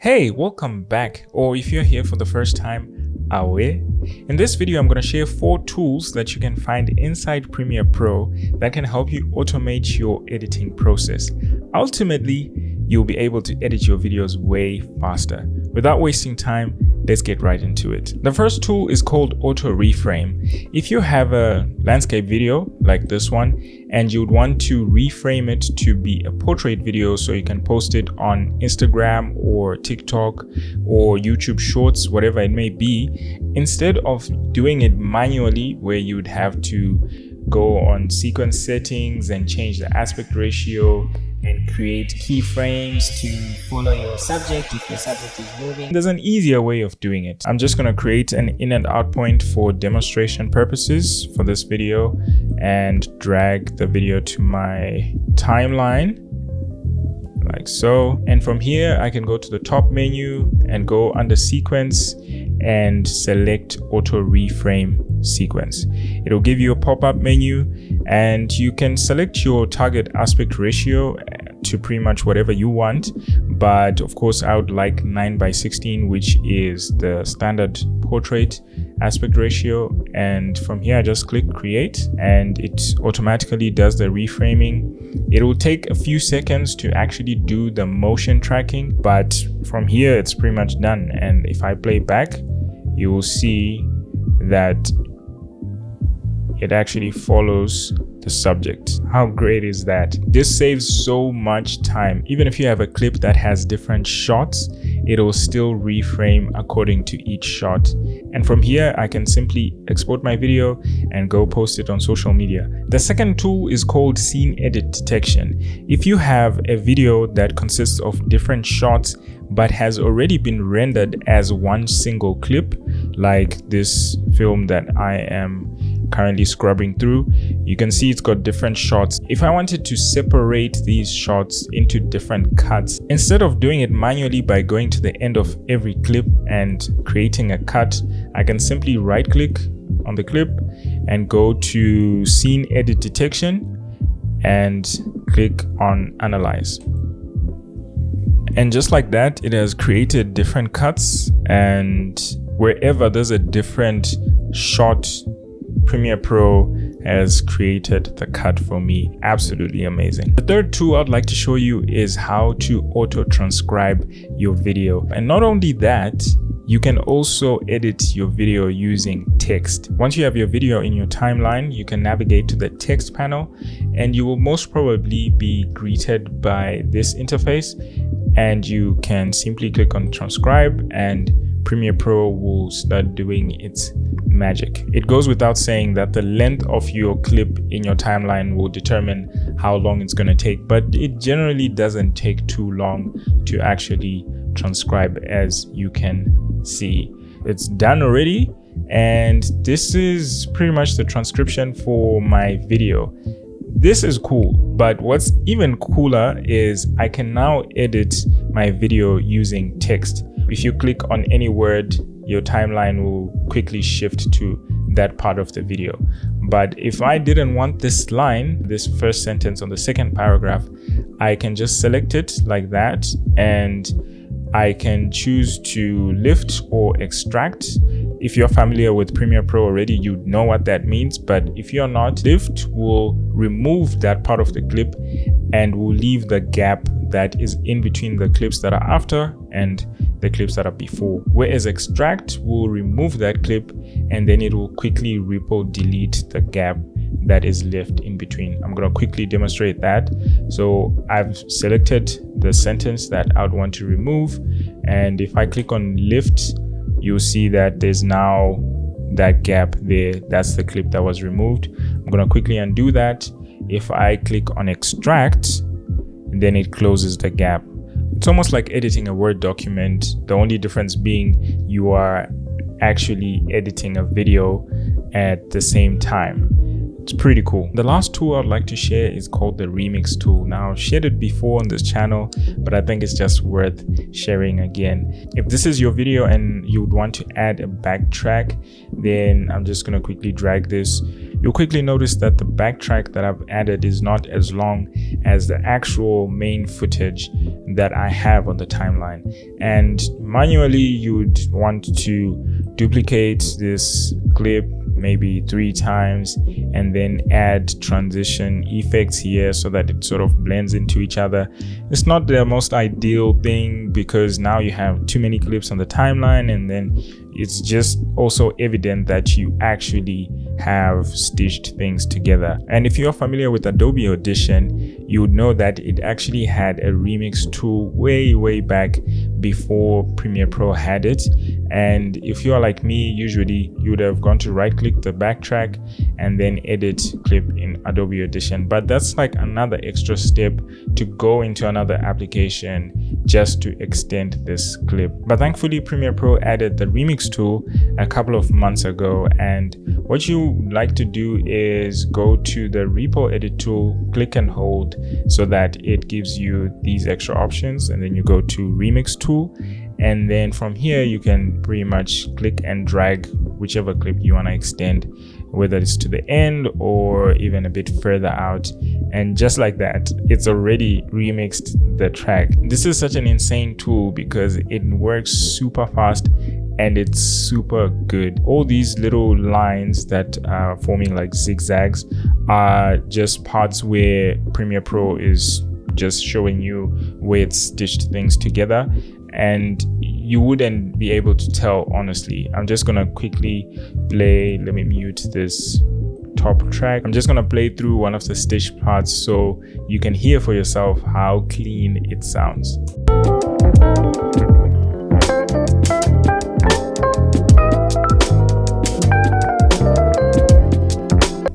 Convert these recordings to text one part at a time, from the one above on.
Hey, welcome back, or if you're here for the first time, awe. In this video, I'm going to share 4 tools that you can find inside Premiere Pro that can help you automate your editing process. Ultimately, you'll be able to edit your videos way faster. Without wasting time, let's get right into it. The first tool is called Auto Reframe. If you have a landscape video like this one and you'd want to reframe it to be a portrait video so you can post it on Instagram or TikTok or YouTube Shorts, whatever it may be, instead of doing it manually where you would have to go on sequence settings and change the aspect ratio and create keyframes to follow your subject if your subject is moving. There's an easier way of doing it. I'm just going to create an in and out point for demonstration purposes for this video and drag the video to my timeline like so. And from here, I can go to the top menu and go under sequence and select auto reframe sequence. It'll give you a pop-up menu and you can select your target aspect ratio to pretty much whatever you want, but of course I would like 9:16, which is the standard portrait aspect ratio. And from here I just click create and it automatically does the reframing. It will take a few seconds to actually do the motion tracking, but from here it's pretty much done. And if I play back, you will see that it actually follows the subject. How great is that? This saves so much time. Even if you have a clip that has different shots, it'll still reframe according to each shot. And from here, I can simply export my video and go post it on social media. The second tool is called Scene Edit Detection. If you have a video that consists of different shots but has already been rendered as one single clip, like this film that I am currently scrubbing through, you can see it's got different shots. If I wanted to separate these shots into different cuts, instead of doing it manually by going to the end of every clip and creating a cut, I can simply right click on the clip and go to Scene Edit Detection and click on Analyze. And just like that, it has created different cuts, and wherever there's a different shot, Premiere Pro has created the cut for me. Absolutely amazing. The third tool I'd like to show you is how to auto transcribe your video. And not only that, you can also edit your video using text. Once you have your video in your timeline, you can navigate to the text panel and you will most probably be greeted by this interface, and you can simply click on transcribe and Premiere Pro will start doing its magic. It goes without saying that the length of your clip in your timeline will determine how long it's going to take, but it generally doesn't take too long to actually transcribe. As you can see, it's done already, and this is pretty much the transcription for my video. This is cool, but what's even cooler is I can now edit my video using text. If you click on any word, your timeline will quickly shift to that part of the video. But if I didn't want this line, this first sentence on the second paragraph, I can just select it like that, and I can choose to lift or extract. If you're familiar with Premiere Pro already, you know what that means. But if you're not, lift will remove that part of the clip and will leave the gap that is in between the clips that are after and the clips that are before. Whereas extract will remove that clip and then it will quickly delete the gap that is left in between. I'm going to quickly demonstrate that. So I've selected the sentence that I would want to remove, and if I click on lift, you'll see that there's now that gap there. That's the clip that was removed. I'm going to quickly undo that. If I click on extract, then it closes the gap. It's almost like editing a Word document, the only difference being you are actually editing a video at the same time. It's pretty cool. The last tool I'd like to share is called the Remix tool. Now, I've shared it before on this channel, but I think it's just worth sharing again. If this is your video and you would want to add a backtrack, then I'm just going to quickly drag this. You'll quickly notice that the backtrack that I've added is not as long as the actual main footage that I have on the timeline. And manually, you'd want to duplicate this clip maybe 3 times and then add transition effects here so that it sort of blends into each other. It's not the most ideal thing because now you have too many clips on the timeline, and then it's just also evident that you actually have stitched things together. And if you're familiar with Adobe Audition, you would know that it actually had a remix tool way back before Premiere Pro had it. And if you're like me, usually you would have gone to right click the backtrack and then edit clip in Adobe Audition. But that's like another extra step to go into another application just to extend this clip. But thankfully Premiere Pro added the remix tool a couple of months ago, and what you like to do is go to the repo edit tool, click and hold so that it gives you these extra options, and then you go to remix tool, and then from here you can pretty much click and drag whichever clip you want to extend, whether it's to the end or even a bit further out. And just like that, it's already remixed the track. This is such an insane tool because it works super fast and it's super good. All these little lines that are forming like zigzags are just parts where Premiere Pro is just showing you where it's stitched things together, and you wouldn't be able to tell, honestly. I'm just gonna quickly play. Let me mute this top track. I'm just gonna play through one of the stitched parts so you can hear for yourself how clean it sounds.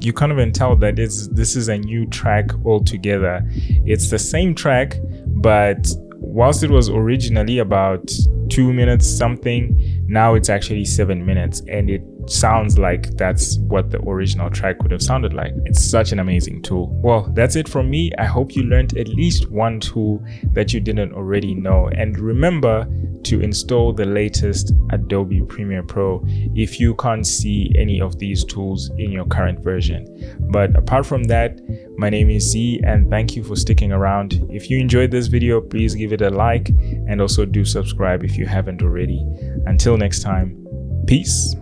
You can't even tell that this is a new track altogether. It's the same track, but whilst it was originally about 2 minutes something, now it's actually 7 minutes, and it sounds like that's what the original track would have sounded like. It's such an amazing tool. Well, that's it from me. I hope you learned at least one tool that you didn't already know. And remember to install the latest Adobe Premiere Pro if you can't see any of these tools in your current version. But apart from that, my name is Z, and thank you for sticking around. If you enjoyed this video, please give it a like and also do subscribe if you haven't already. Until next time, peace.